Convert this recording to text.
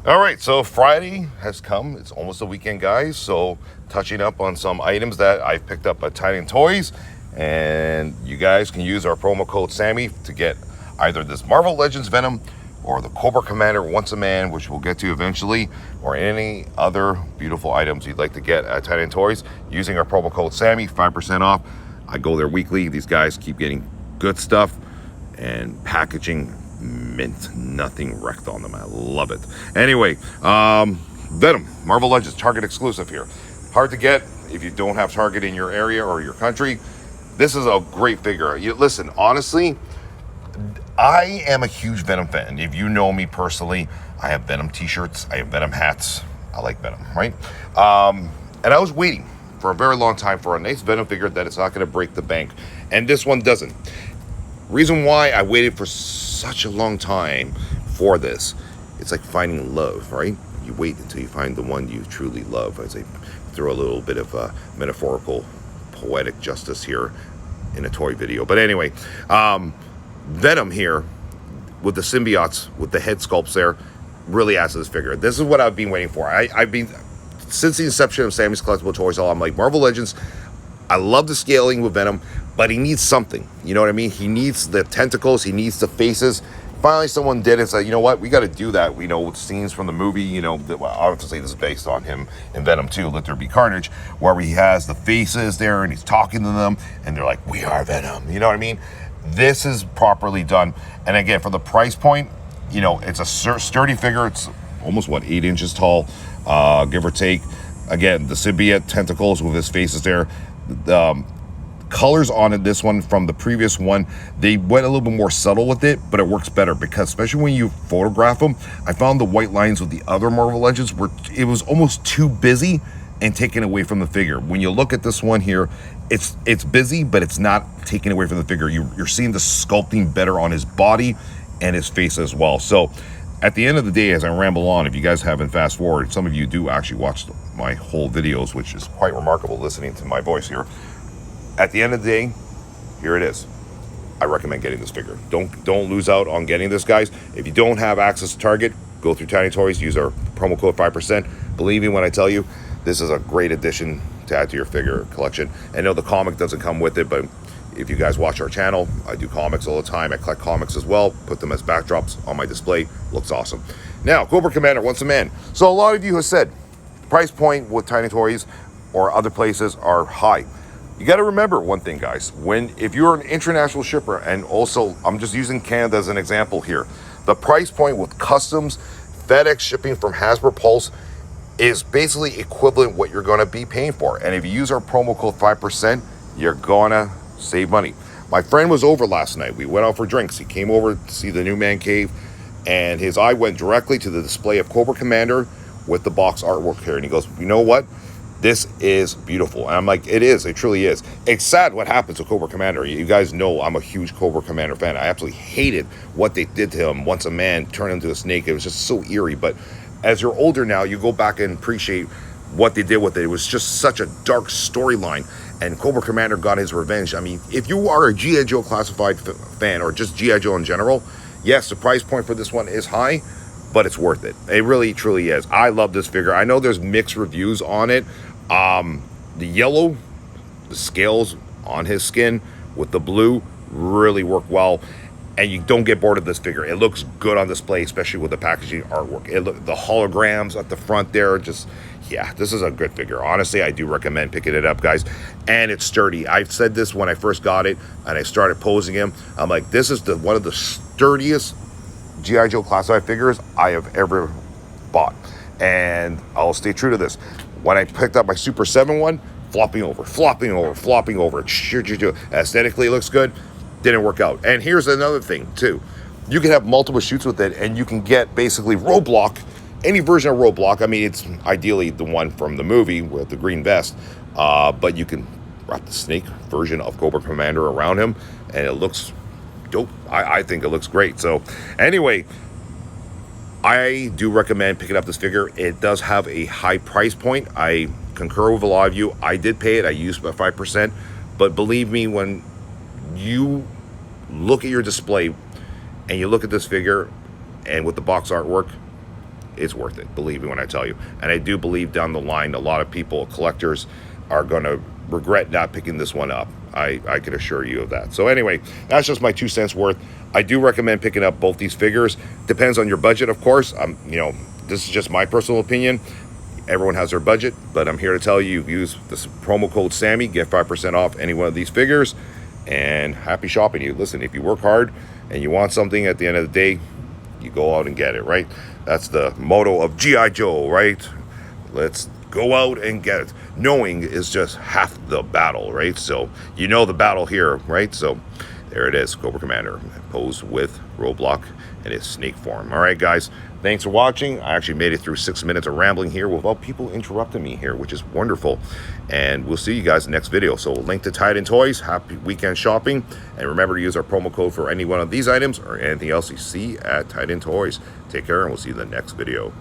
All right, so Friday has come. It's almost the weekend, guys. So touching up on some items that I've picked up at Titan Toyz, and you guys can use our promo code Sammy to get either this Marvel Legends Venom or the Cobra Commander Once a Man, which we'll get to eventually, or any other beautiful items you'd like to get at Titan Toyz using our promo code Sammy, 5% off. I go there weekly. These guys keep getting good stuff and packaging mint, nothing wrecked on them. I love it. Anyway, Venom, Marvel Legends, Target exclusive here. Hard to get if you don't have Target in your area or your country. This is a great figure. Listen, honestly, I am a huge Venom fan. If you know me personally, I have Venom t-shirts, I have Venom hats. I like Venom, right? And I was waiting for a very long time for a nice Venom figure that it's not going to break the bank. And this one doesn't. Reason why I waited for such a long time for this, it's like finding love, right? You wait until you find the one you truly love, as I throw a little bit of metaphorical, poetic justice here in a toy video. But anyway, Venom here with the symbiotes, with the head sculpts there, really adds to this figure. This is what I've been waiting for. I've been, since the inception of Sammy's Collectible Toys, I'm like, Marvel Legends, I love the scaling with Venom, but he needs something. You know what I mean? He needs the tentacles. He needs the faces. Finally, someone did it and said, you know what? We got to do that. We know scenes from the movie, well, obviously this is based on him in Venom 2, Let There Be Carnage, where he has the faces there and he's talking to them and they're like, we are Venom. You know what I mean? This is properly done. And again, for the price point, it's a sturdy figure. It's almost, 8 inches tall, give or take. Again, the symbiote tentacles with his faces there. Colors on it, this one from the previous one, they went a little bit more subtle with it, but it works better because especially when you photograph them, I found the white lines with the other Marvel Legends were, it was almost too busy and taken away from the figure. When you look at this one here, it's busy, but it's not taken away from the figure. You're seeing the sculpting better on his body and his face as well. So at the end of the day, as I ramble on, if you guys haven't fast forward, some of you do actually watch my whole videos, which is quite remarkable listening to my voice here. At the end of the day, here it is. I recommend getting this figure. Don't lose out on getting this, guys. If you don't have access to Target, go through Titan Toyz, use our promo code 5%. Believe me when I tell you, this is a great addition to add to your figure collection. I know the comic doesn't come with it, but if you guys watch our channel, I do comics all the time. I collect comics as well, put them as backdrops on my display. Looks awesome. Now, Cobra Commander Once a Man. So a lot of you have said, price point with Titan Toyz or other places are high. You got to remember one thing, guys. If you're an international shipper, and also I'm just using Canada as an example here, the price point with customs, FedEx shipping from Hasbro Pulse is basically equivalent what you're going to be paying for. And if you use our promo code 5%, you're going to save money. My friend was over last night. We went out for drinks. He came over to see the new man cave, and his eye went directly to the display of Cobra Commander with the box artwork here. And he goes, you know what? This is beautiful. And I'm like, it is. It truly is. It's sad what happens to Cobra Commander. You guys know I'm a huge Cobra Commander fan. I absolutely hated what they did to him. Once a man turned into a snake. It was just so eerie. But as you're older now, you go back and appreciate what they did with it. It was just such a dark storyline. And Cobra Commander got his revenge. I mean, if you are a G.I. Joe classified fan or just G.I. Joe in general, yes, the price point for this one is high, but it's worth it. It really, truly is. I love this figure. I know there's mixed reviews on it. The yellow, the scales on his skin with the blue really work well, and you don't get bored of this figure. It looks good on display, especially with the packaging artwork. The holograms at the front there, just, yeah, this is a good figure. Honestly, I do recommend picking it up, guys. And it's sturdy. I've said this when I first got it and I started posing him. I'm like, this is one of the sturdiest G.I. Joe classified figures I have ever bought. And I'll stay true to this. When I picked up my Super 7 one, flopping over. Aesthetically, it looks good. Didn't work out. And here's another thing, too. You can have multiple shoots with it, and you can get basically Roadblock, any version of Roadblock. I mean, it's ideally the one from the movie with the green vest, but you can wrap the snake version of Cobra Commander around him, and it looks dope. I think it looks great. So, anyway, I do recommend picking up this figure. It does have a high price point. I concur with a lot of you. I did pay it. I used about 5%. But believe me, when you look at your display and you look at this figure and with the box artwork, it's worth it, believe me when I tell you. And I do believe down the line, a lot of people, collectors, are going to regret not picking this one up. I can assure you of that. So anyway, that's just my 2 cents worth. I do recommend picking up both these figures. Depends on your budget, of course. You know, this is just my personal opinion. Everyone has their budget, but I'm here to tell you, use this promo code Sammy, get 5% off any one of these figures, and happy shopping. You listen, if you work hard and you want something at the end of the day, you go out and get it, right? That's the motto of G.I. Joe, right? Let's go out and get it. Knowing is just half the battle, right? So you know the battle here, right? So there it is, Cobra Commander, posed with Roadblock in his snake form. All right, guys, thanks for watching. I actually made it through 6 minutes of rambling here without people interrupting me here, which is wonderful. And we'll see you guys in the next video. So link to Titan Toyz. Happy weekend shopping. And remember to use our promo code for any one of these items or anything else you see at Titan Toyz. Take care, and we'll see you in the next video.